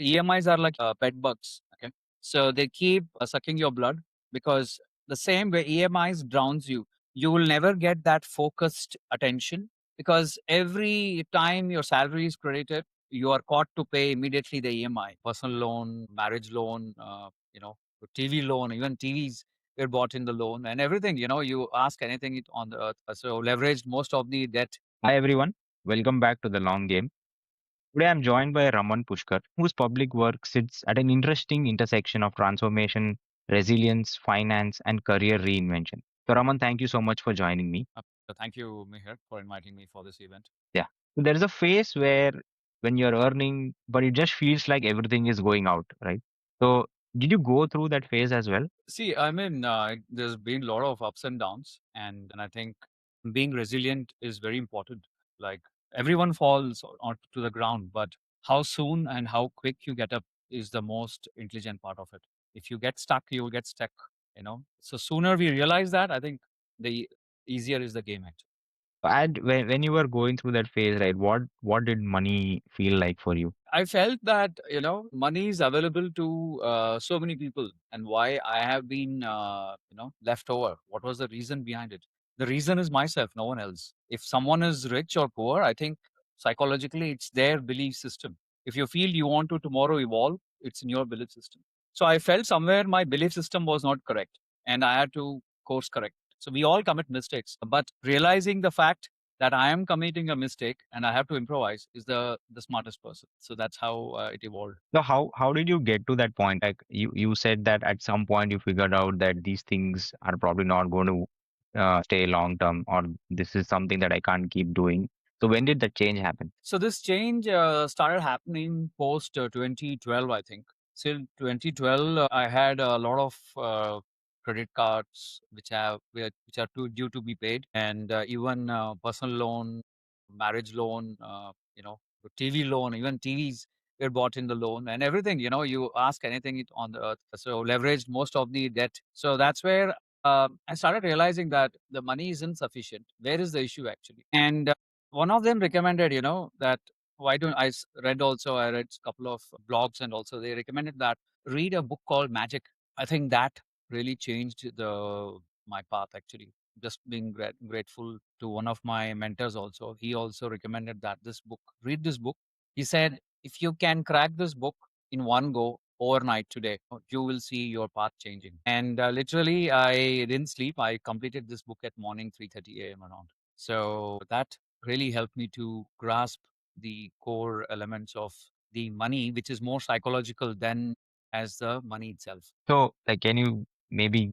EMIs are like pet bugs. Okay. So they keep sucking your blood because the same way EMIs drowns you, you will never get that focused attention because every time your salary is credited, you are caught to pay immediately the EMI, personal loan, marriage loan, TV loan, even TVs were bought in the loan and everything. You ask anything on the earth. So leveraged most of the debt. Hi everyone, welcome back to the long game. Today I'm joined by Raman Pushkar, whose public work sits at an interesting intersection of transformation, resilience, finance, and career reinvention. So, Raman, thank you so much for joining me. Thank you, Mihir, for inviting me for this event. Yeah. So there is a phase where when you're earning, but it just feels like everything is going out, right? So, did you go through that phase as well? See, I mean, there's been a lot of ups and downs, and I think being resilient is very important. Like everyone falls onto the ground, but how soon and how quick you get up is the most intelligent part of it. If you get stuck, you will get stuck. So sooner we realize that, I think the easier is the game actually. And when you were going through that phase, right, what did money feel like for you? I felt that money is available to so many people, and why I have been left over. What was the reason behind it? The reason is myself, no one else. If someone is rich or poor, I think psychologically it's their belief system. If you feel you want to tomorrow evolve, it's in your belief system. So I felt somewhere my belief system was not correct, and I had to course correct. So we all commit mistakes, but realizing the fact that I am committing a mistake and I have to improvise is the smartest person. So that's how it evolved. So how did you get to that point? Like you said that at some point you figured out that these things are probably not going to stay long term, or this is something that I can't keep doing. So when did that change happen? So this change started happening post 2012, I think. Till 2012, I had a lot of credit cards which are due to be paid, and even personal loan, marriage loan, TV loan, even TVs were bought in the loan, and everything. You ask anything on the earth. So leveraged most of the debt. So that's where I started realizing that the money is insufficient. Where is the issue actually? And one of them recommended, that why don't read also, I read a couple of blogs, and also they recommended that read a book called Magic. I think that really changed my path actually. Just being grateful to one of my mentors also. He also recommended that read this book. He said, if you can crack this book in one go overnight today, you will see your path changing. And literally, I didn't sleep. I completed this book at morning 3:30 a.m. around. So that really helped me to grasp the core elements of the money, which is more psychological than as the money itself. So like can you maybe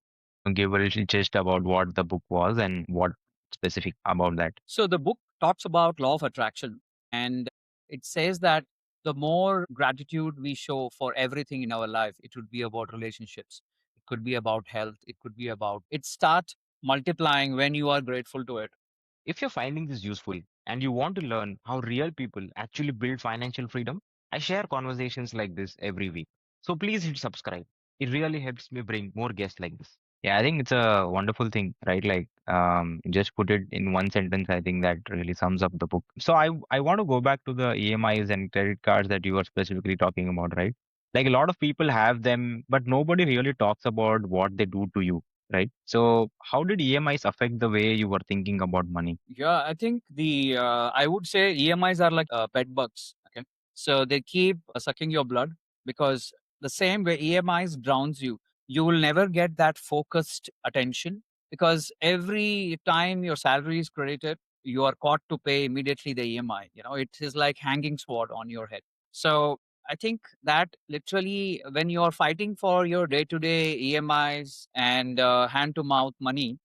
give a little gist about what the book was and what specific about that? So the book talks about law of attraction, and it says that the more gratitude we show for everything in our life, it would be about relationships. It could be about health. It could be about it start multiplying when you are grateful to it. If you're finding this useful and you want to learn how real people actually build financial freedom, I share conversations like this every week. So please hit subscribe. It really helps me bring more guests like this. Yeah, I think it's a wonderful thing, right? Like, just put it in one sentence. I think that really sums up the book. So I want to go back to the EMIs and credit cards that you were specifically talking about, right? Like a lot of people have them, but nobody really talks about what they do to you, right? So how did EMIs affect the way you were thinking about money? Yeah, I think I would say EMIs are like pet bugs. Okay. So they keep sucking your blood because the same way EMIs drowns you, you will never get that focused attention because every time your salary is credited, you are caught to pay immediately the EMI. It is like hanging sword on your head. So I think that literally when you are fighting for your day to day EMIs and hand to mouth money,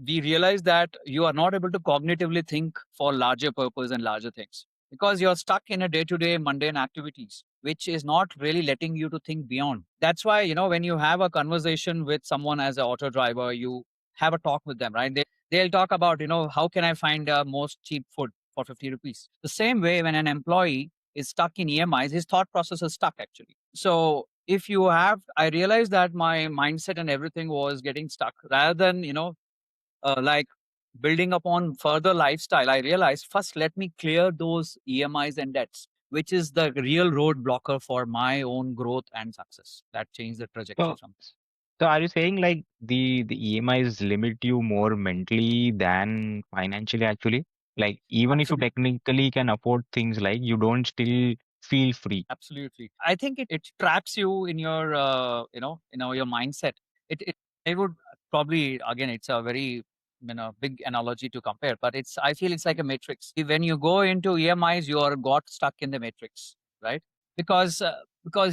we realize that you are not able to cognitively think for larger purpose and larger things because you're stuck in a day-to-day mundane activities which is not really letting you to think beyond. That's why when you have a conversation with someone as an auto driver, you have a talk with them, right? They'll talk about how can I find most cheap food for 50 rupees. The same way when an employee is stuck in EMIs, his thought process is stuck actually. So if you have, I realized that my mindset and everything was getting stuck rather than like building upon further lifestyle. I realized first let me clear those EMIs and debts. which is the real road blocker for my own growth and success. That changed the trajectory So, from. so are you saying like the EMIs limit you more mentally than financially actually? Like even if you Absolutely. technically can afford things like you don't still feel free. Absolutely. I think it traps you in your your mindset. It I would probably, again, it's a very big analogy to compare, but it's I feel it's like a matrix. When you go into EMIs, you are got stuck in the matrix, right? Because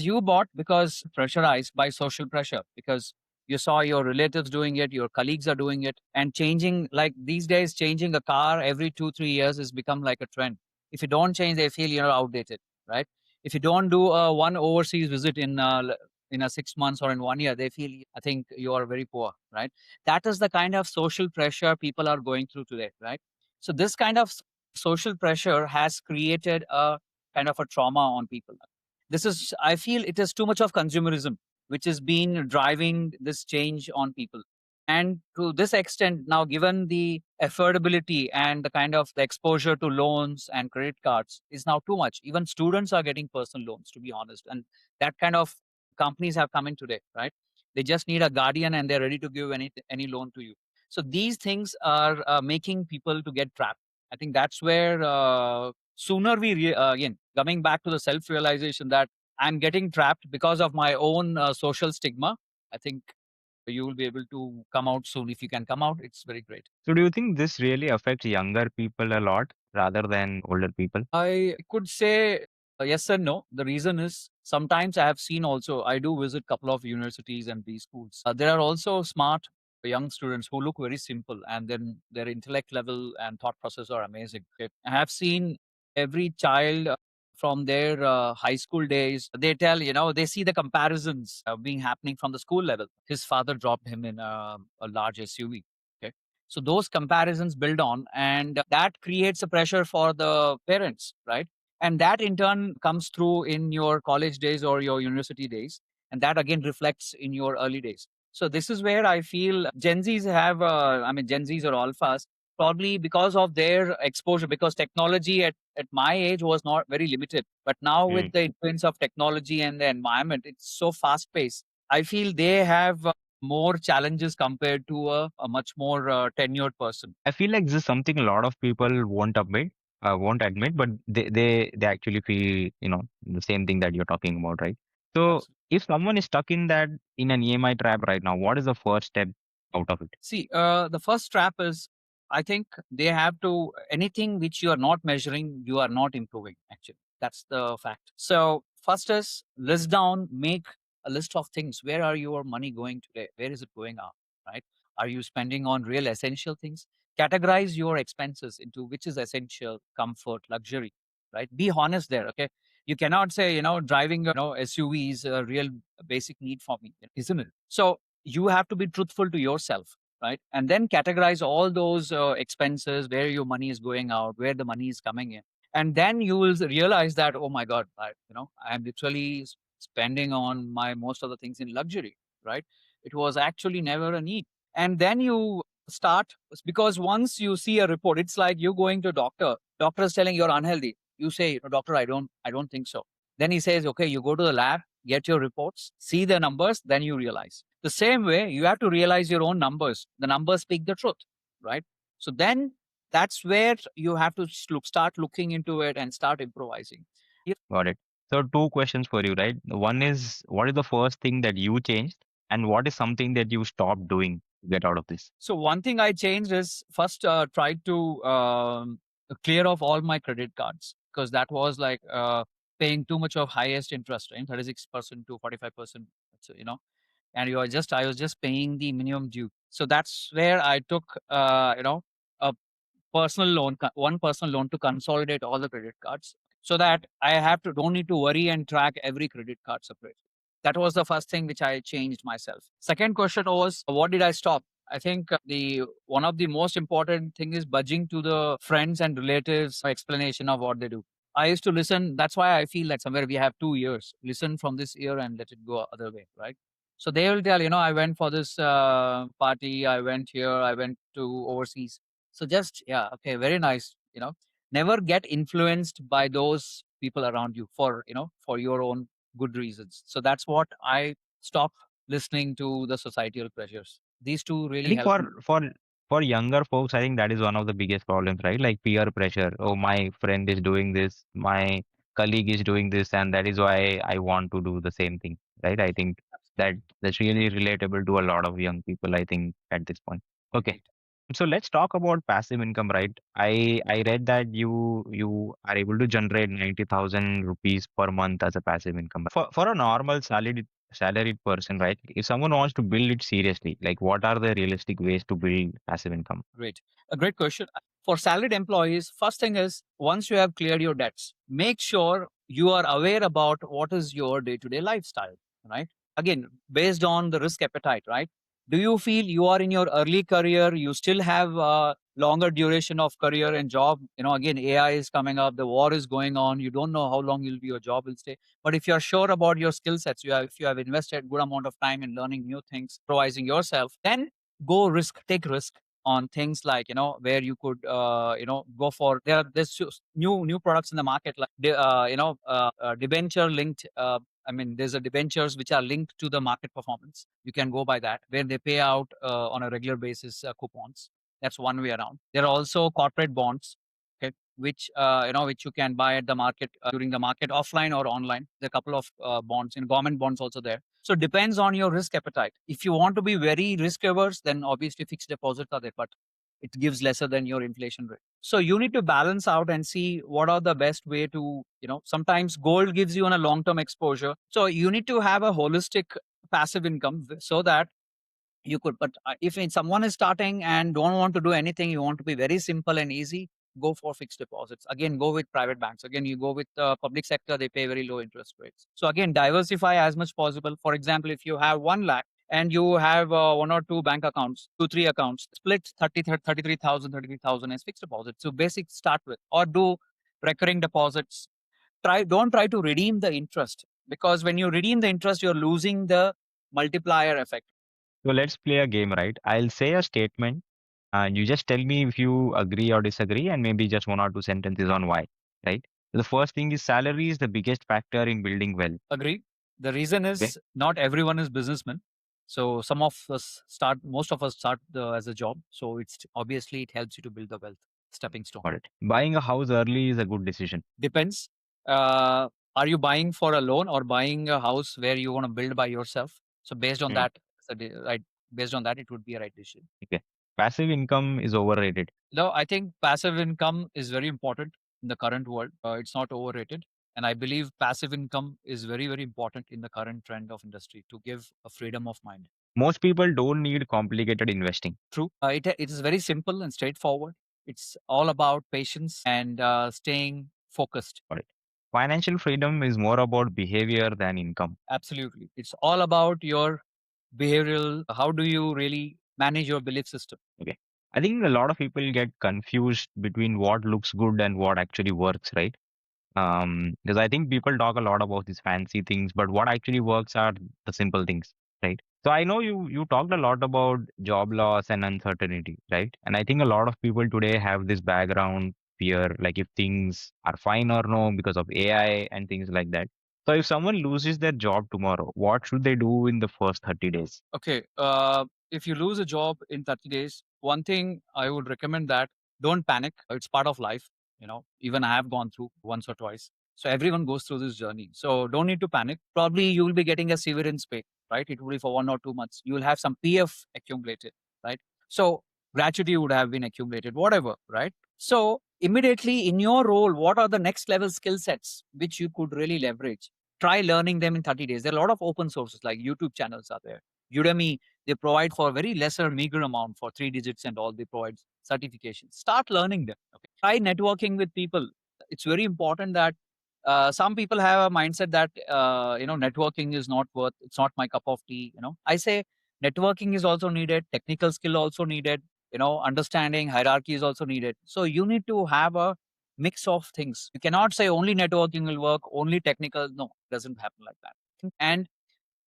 you bought because pressurized by social pressure, because you saw your relatives doing it, your colleagues are doing it, and changing, like these days, changing a car every 2 3 years has become like a trend. If you don't change, they feel you're outdated, right? If you don't do one overseas visit in a 6 months or in 1 year, they feel, I think you are very poor, right? That is the kind of social pressure people are going through today, right? So this kind of social pressure has created a kind of a trauma on people. This is, I feel, it is too much of consumerism which has been driving this change on people. And to this extent, now given the affordability and the kind of the exposure to loans and credit cards is now too much. Even students are getting personal loans, to be honest. And that kind of companies have come in today, right? They just need a guardian and they're ready to give any loan to you. So these things are making people to get trapped. I think that's where sooner again, coming back to the self realization that I'm getting trapped because of my own social stigma. I think you will be able to come out soon. If you can come out, it's very great. So do you think this really affects younger people a lot rather than older people? I could say yes and no. The reason is sometimes I have seen also, I do visit couple of universities and B schools. There are also smart young students who look very simple, and then their intellect level and thought process are amazing. Okay. I have seen every child from their high school days. They tell, they see the comparisons being happening from the school level. His father dropped him in a large SUV. Okay. So those comparisons build on, and that creates a pressure for the parents, right? And that in turn comes through in your college days or your university days. And that again reflects in your early days. So this is where I feel Gen Zs have, Gen Zs or alphas, probably because of their exposure, because technology at my age was not very limited. But now with Hmm. the influence of technology and the environment, it's so fast paced. I feel they have more challenges compared to a much more tenured person. I feel like this is something a lot of people won't admit, but they actually feel, the same thing that you're talking about, right? So Absolutely. if someone is stuck in an EMI trap right now, what is the first step out of it? See, the first trap is, I think they have to, anything which you are not measuring, you are not improving, actually. That's the fact. So, first is list down, make a list of things. Where are your money going today? Where is it going out? Right? Are you spending on real essential things? Categorize your expenses into which is essential, comfort, luxury, right? Be honest there, okay? You cannot say, driving, SUV is a real basic need for me, isn't it? So, you have to be truthful to yourself, right? And then categorize all those expenses, where your money is going out, where the money is coming in. And then you will realize that, oh my God, I'm literally spending on my most of the things in luxury, right? It was actually never a need. And then you start, because once you see a report, it's like you going to a doctor is telling you're unhealthy. You say, doctor, I don't think so. Then he says, okay, you go to the lab, get your reports, see the numbers, then you realize. The same way, you have to realize your own numbers. The numbers speak the truth, right? So then that's where you have to start looking into it and start improvising. Got it. So two questions for you, right? One is what is the first thing that you changed, and what is something that you stopped doing to get out of this? So one thing I changed is first try to clear off all my credit cards, because that was like paying too much of highest interest, right? 36% to 45%. So, and I was just paying the minimum due. So that's where I took, a personal loan, one personal loan to consolidate all the credit cards, so that I don't need to worry and track every credit card separately. That was the first thing which I changed myself. Second question was, what did I stop? I think the one of the most important thing is budging to the friends and relatives explanation of what they do. I used to listen. That's why I feel like somewhere we have 2 years. Listen from this ear and let it go other way, right? So they will tell, I went for this party, I went here, I went to overseas. So just, yeah, okay, very nice. Never get influenced by those people around you for, for your own good reasons. So that's what I stop listening to the societal pressures. These two I really think help me. for younger folks, I think that is one of the biggest problems, right? Like peer pressure. Oh, my friend is doing this, my colleague is doing this, and that is why I want to do the same thing, right? I think that that's really relatable to a lot of young people, I think, at this point. Okay. Right. So let's talk about passive income, right? I read that you are able to generate 90,000 rupees per month as a passive income. For a normal salaried person, right? If someone wants to build it seriously, like what are the realistic ways to build passive income? Great. A great question. For salaried employees, first thing is once you have cleared your debts, make sure you are aware about what is your day to day lifestyle, right? Again, based on the risk appetite, right? Do you feel you are in your early career, you still have a longer duration of career and job? Again, AI is coming up, the war is going on, you don't know how long your job will stay. But if you're sure about your skill sets, if you have invested good amount of time in learning new things, improvising yourself, then go take risk on things like where you could go for there's new products in the market like debenture linked there's a debentures which are linked to the market performance. You can go by that where they pay out on a regular basis coupons. That's one way around. There are also corporate bonds, okay, which you can buy at the market during the market offline or online. There are a couple of bonds and government bonds also there. So depends on your risk appetite. If you want to be very risk averse, then obviously fixed deposits are there, but it gives lesser than your inflation rate. So you need to balance out and see what are the best way to, sometimes gold gives you on a long term exposure. So you need to have a holistic passive income so that you could. But if someone is starting and don't want to do anything, you want to be very simple and easy, go for fixed deposits. Again, go with private banks. Again, you go with public sector, they pay very low interest rates. So again, diversify as much possible. For example, if you have 1 lakh and you have one or two bank accounts, two three accounts, split 33,000 as fixed deposits. So basic start with, or do recurring deposits. Don't try to redeem the interest, because when you redeem the interest, you're losing the multiplier effect. So let's play a game, right? I'll say a statement. You just tell me if you agree or disagree, and maybe just one or two sentences on why, right? The first thing is salary is the biggest factor in building wealth. Agree. The reason Okay, is not everyone is businessmen. So most of us start as a job. So it's obviously it helps you to build the wealth stepping stone. got it. Buying a house early is a good decision. Depends. Uh, are you buying for a loan or buying a house where you want to build by yourself? So based on Hmm. that, right, based on that, it would be a right decision. Okay. Passive income is overrated. No, I think passive income is very important in the current world. It's not overrated. And I believe passive income is very, very important in the current trend of industry to give a freedom of mind. Most people don't need complicated investing. True. It is very simple and straightforward. It's all about patience and staying focused. Got it. Financial freedom is more about behavior than income. Absolutely. It's all about your behavioral. How do you really manage your belief system? Okay. I think a lot of people get confused between what looks good and what actually works, right? Because I think people talk a lot about these fancy things, but what actually works are the simple things, right? So I know you talked a lot about job loss and uncertainty, right? And I think a lot of people today have this background fear, like if things are fine or no because of AI and things like that. So if someone loses their job tomorrow, what should they do in the first 30 days? Okay. If you lose a job in 30 days, one thing I would recommend that don't panic. It's part of life. Even I have gone through once or twice. So everyone goes through this journey. So don't need to panic. Probably you will be getting a severance pay, right? It will be for 1 or 2 months. You will have some PF accumulated, right? So gratuity would have been accumulated, whatever, right? So immediately in your role, what are the next level skill sets which you could really leverage? Try learning them in 30 days. There are a lot of open sources like YouTube channels are there. Udemy, they provide for very lesser meager amount for 3 digits and all. They provide certifications. Start learning them. Okay. Try networking with people. It's very important that some people have a mindset that networking is not worth. It's not my cup of tea. I say networking is also needed. Technical skill also needed. Understanding hierarchy is also needed. So you need to have a mix of things. You cannot say only networking will work, only technical. No, it doesn't happen like that. And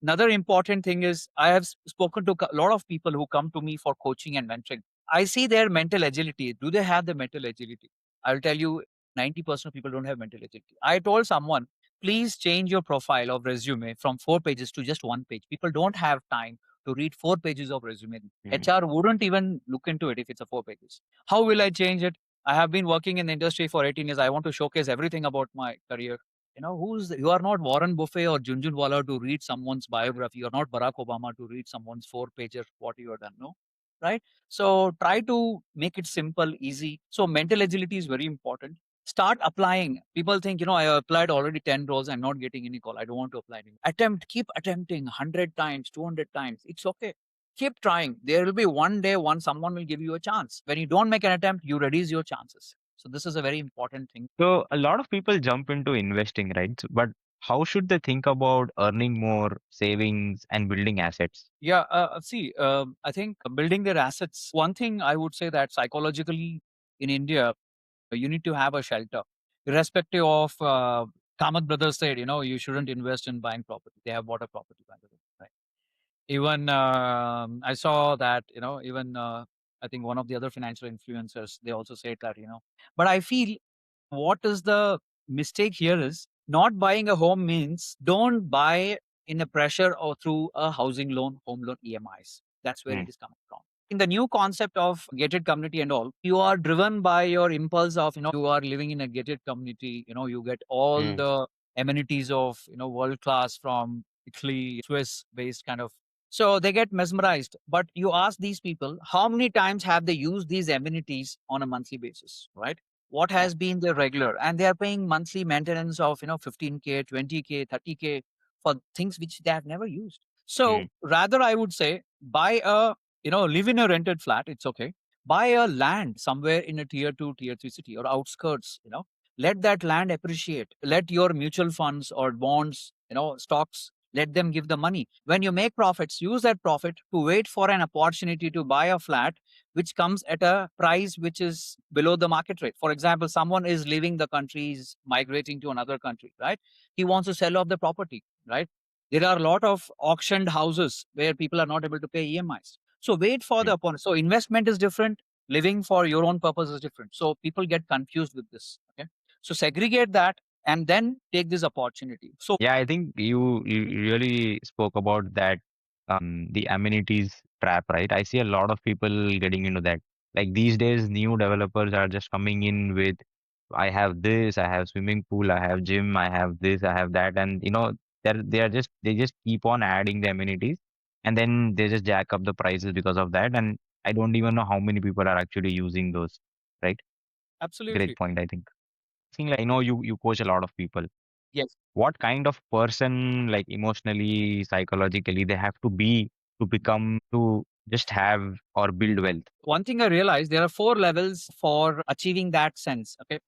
another important thing is I have spoken to a lot of people who come to me for coaching and mentoring. I see their mental agility. Do they have the mental agility? I'll tell you, 90% of people don't have mental agility. I told someone, please change your profile of resume from 4 pages to just 1 page. People don't have time to read 4 pages of resume. Mm. HR wouldn't even look into it if it's a 4 pages. How will I change it? I have been working in the industry for 18 years. I want to showcase everything about my career. You are not Warren Buffett or Junjunwala to read someone's biography. You're not Barack Obama to read someone's 4 pager, what you have done. No, right? So try to make it simple, easy. So mental agility is very important. Start applying. People think, I applied already 10 roles. I'm not getting any call. I don't want to apply anymore. Keep attempting 100 times, 200 times. It's okay. Keep trying. There will be one day when someone will give you a chance. When you don't make an attempt, you reduce your chances. So this is a very important thing. So a lot of people jump into investing, right? But how should they think about earning more, savings, and building assets? Yeah, see, I think building their assets, one thing I would say that psychologically in India, you need to have a shelter. Irrespective of Kamath brothers said, you shouldn't invest in buying property. They have bought a property, by the way. Right. Even I saw that, even I think one of the other financial influencers, they also said that, but I feel what is the mistake here is not buying a home means don't buy in a pressure or through a housing loan, home loan EMIs. That's where Mm, it is coming from. In the new concept of gated community and all, you are driven by your impulse of, you are living in a gated community, you get all mm, the amenities of, world class from Italy, Swiss based kind of. So they get mesmerized. But you ask these people, how many times have they used these amenities on a monthly basis, right? What yeah, has been their regular, and they are paying monthly maintenance of 15K, 20K, 30K for things which they have never used. mm, So rather I would say buy a, live in a rented flat, it's okay. Buy a land somewhere in a tier 2, tier 3 city or outskirts. Let that land appreciate. Let your mutual funds or bonds, stocks, let them give the money. When you make profits, use that profit to wait for an opportunity to buy a flat which comes at a price which is below the market rate. For example, someone is leaving the country, is migrating to another country, right? He wants to sell off the property, right? There are a lot of auctioned houses where people are not able to pay EMIs. So wait for the mm. opponent. So investment is different, living for your own purpose is different. So people get confused with this. Okay. So segregate that and then take this opportunity. So Yeah, I think you really spoke about that, the amenities trap, right? I see a lot of people getting into that. Like these days, new developers are just coming in with, I have this, I have swimming pool, I have gym, I have this, I have that, and they just keep on adding the amenities, and then they just jack up the prices because of that. And I don't even know how many people are actually using those, right? Great absolutely. point, I think. Think like I know you coach a lot of people. Yes. What kind of person, like emotionally, psychologically, they have to be to become to just have or build wealth? One thing I realized, there are 4 levels for achieving that sense. Okay.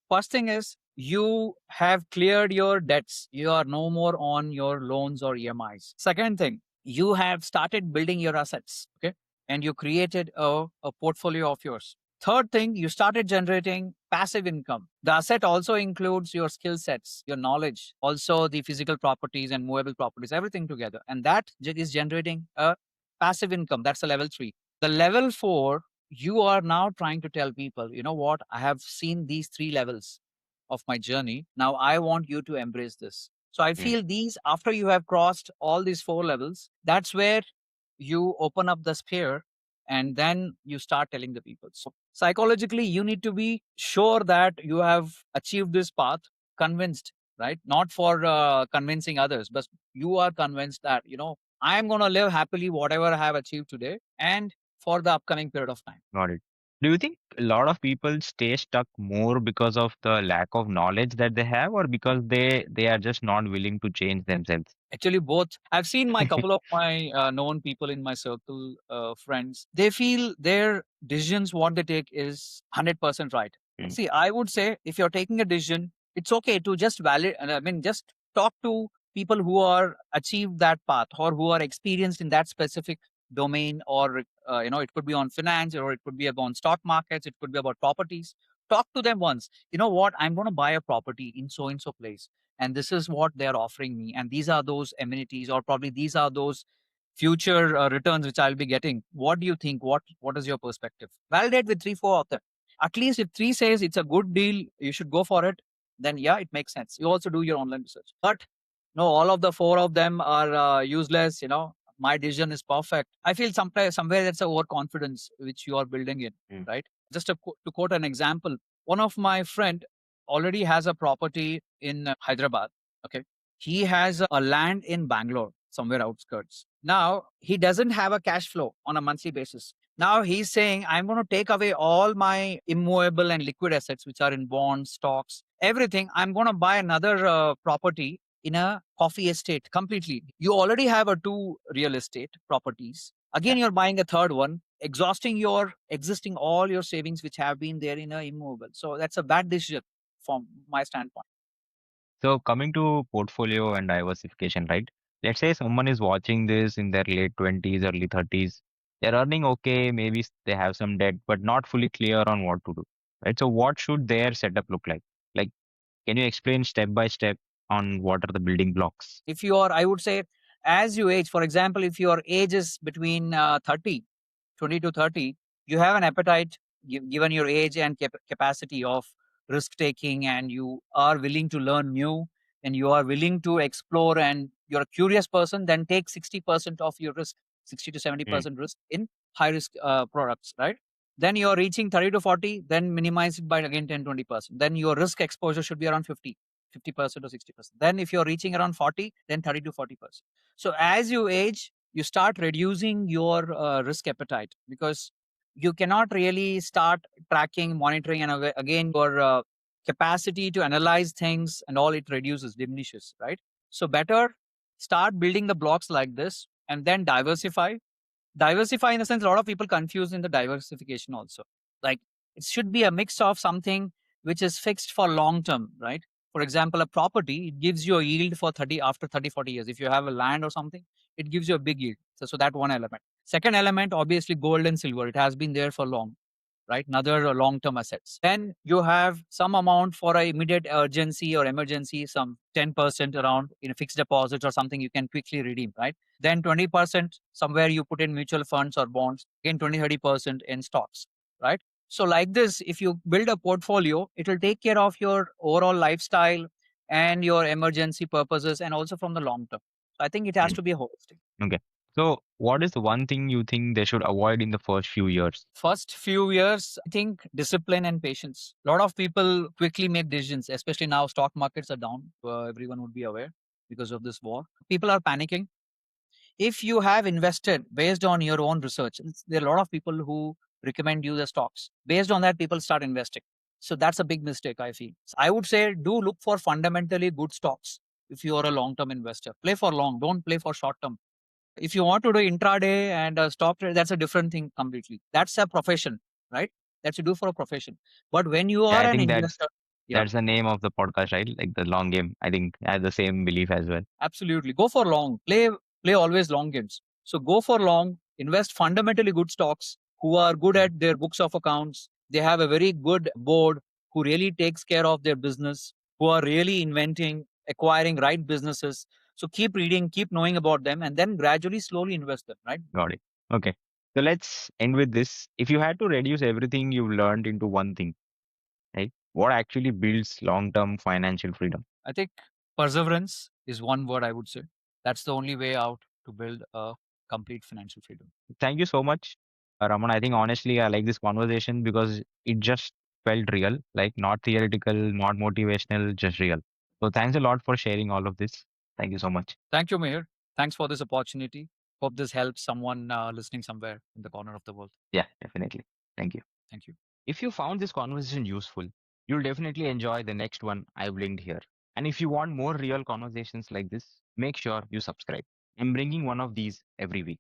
First thing is you have cleared your debts. You are no more on your loans or EMIs. Second thing, you have started building your assets. Okay. And you created a portfolio of yours. Third thing, you started generating passive income. The asset also includes your skill sets, your knowledge, also the physical properties and movable properties, everything together. And that is generating a passive income. That's a level 3. The level 4, you are now trying to tell people, you know what, I have seen these 3 levels of my journey. Now I want you to embrace this. So I Mm. feel these, after you have crossed all these 4 levels, that's where you open up the sphere and then you start telling the people. So psychologically, you need to be sure that you have achieved this path, convinced, right? Not for convincing others, but you are convinced that, I am going to live happily whatever I have achieved today and for the upcoming period of time. Got it. Do you think a lot of people stay stuck more because of the lack of knowledge that they have, or because they are just not willing to change themselves? Actually, both. I've seen my couple of my known people in my circle, friends. They feel their decisions, what they take, is 100% right. Mm, See, I would say if you're taking a decision, it's okay to just valid. I mean, just talk to people who are achieved that path or who are experienced in that specific domain, or it could be on finance, or it could be about stock markets, it could be about properties. Talk to them once. You know what? I'm going to buy a property in so and so place, and this is what they're offering me, and these are those amenities, or probably these are those future returns which I'll be getting. What do you think? What is your perspective? Validate with 3 4 of them. At least if three says it's a good deal, you should go for it, then yeah, it makes sense. You also do your online research. But no, all of the four of them are useless. My decision is perfect. I feel sometimes somewhere that's a overconfidence which you are building in, right? Just to quote an example, one of my friend already has a property in Hyderabad. Okay, he has a land in Bangalore, somewhere outskirts. Now he doesn't have a cash flow on a monthly basis. Now he's saying, I'm going to take away all my immovable and liquid assets, which are in bonds, stocks, everything. I'm going to buy another property in a coffee estate completely. You already have a two real estate properties. Again, you're buying a third one, exhausting your existing all your savings, which have been there in a immovable. So that's a bad decision from my standpoint. So coming to portfolio and diversification, right? Let's say someone is watching this in their late 20s, early 30s. They're earning okay, maybe they have some debt, but not fully clear on what to do. Right? So what should their setup look like? Like, can you explain step by step on what are the building blocks? If you are, I would say, as you age, for example, if your age is between 30, 20 to 30, you have an appetite, given your age and capacity of risk taking, and you are willing to learn new, and you are willing to explore, and you're a curious person, then take 60% of your risk, 60 to Mm, 70% risk in high risk products, right? Then you're reaching 30 to 40, then minimize it by again 10-20%. Then your risk exposure should be around 50% or 60%. Then if you're reaching around 40, then 30 to 40%. So as you age, you start reducing your risk appetite, because you cannot really start tracking, monitoring, and again your capacity to analyze things and all, it reduces, diminishes, right? So better start building the blocks like this, and then diversify in the sense, a lot of people confuse in the diversification also. Like, it should be a mix of something which is fixed for long term, right? For example, a property, it gives you a yield for 30, after 30, 40 years. If you have a land or something, it gives you a big yield. So that one element. Second element, obviously gold and silver, it has been there for long, right? Another long-term assets. Then you have some amount for a immediate urgency or emergency, some 10% around in a fixed deposit or something you can quickly redeem, right? Then 20% somewhere you put in mutual funds or bonds, again 20-30% in stocks, right? So like this, if you build a portfolio, it will take care of your overall lifestyle and your emergency purposes, and also from the long term. So I think it has mm, to be holistic. okay. So what is the one thing you think they should avoid in the first few years? First few years, I think discipline and patience. A lot of people quickly make decisions, especially now stock markets are down. Everyone would be aware because of this war. People are panicking. If you have invested based on your own research, there are a lot of people who recommend you the stocks. Based on that, people start investing. So that's a big mistake, I feel. So I would say do look for fundamentally good stocks if you are a long term investor. Play for long, don't play for short term. If you want to do intraday and stock trade, that's a different thing completely. That's a profession, right? That's you do for a profession. But when you Yeah, are I an think that's investor, yeah, that's the name of the podcast, right? Like the long game. I think I have the same belief as well. absolutely. Go for long. Play always long games. So go for long. Invest fundamentally good stocks who are good Mm, at their books of accounts. They have a very good board who really takes care of their business. Who are really inventing, acquiring right businesses. So keep reading, keep knowing about them, and then gradually, slowly invest them. Right. got it. Okay. So let's end with this. If you had to reduce everything you've learned into one thing, right? What actually builds long-term financial freedom? I think perseverance is one word I would say. That's the only way out to build a complete financial freedom. Thank you so much, Raman. I think honestly, I like this conversation because it just felt real, like not theoretical, not motivational, just real. So thanks a lot for sharing all of this. Thank you so much. Thank you, Meher. Thanks for this opportunity. Hope this helps someone listening somewhere in the corner of the world. Yeah, definitely. Thank you. Thank you. If you found this conversation useful, you'll definitely enjoy the next one I've linked here. And if you want more real conversations like this, make sure you subscribe. I'm bringing one of these every week.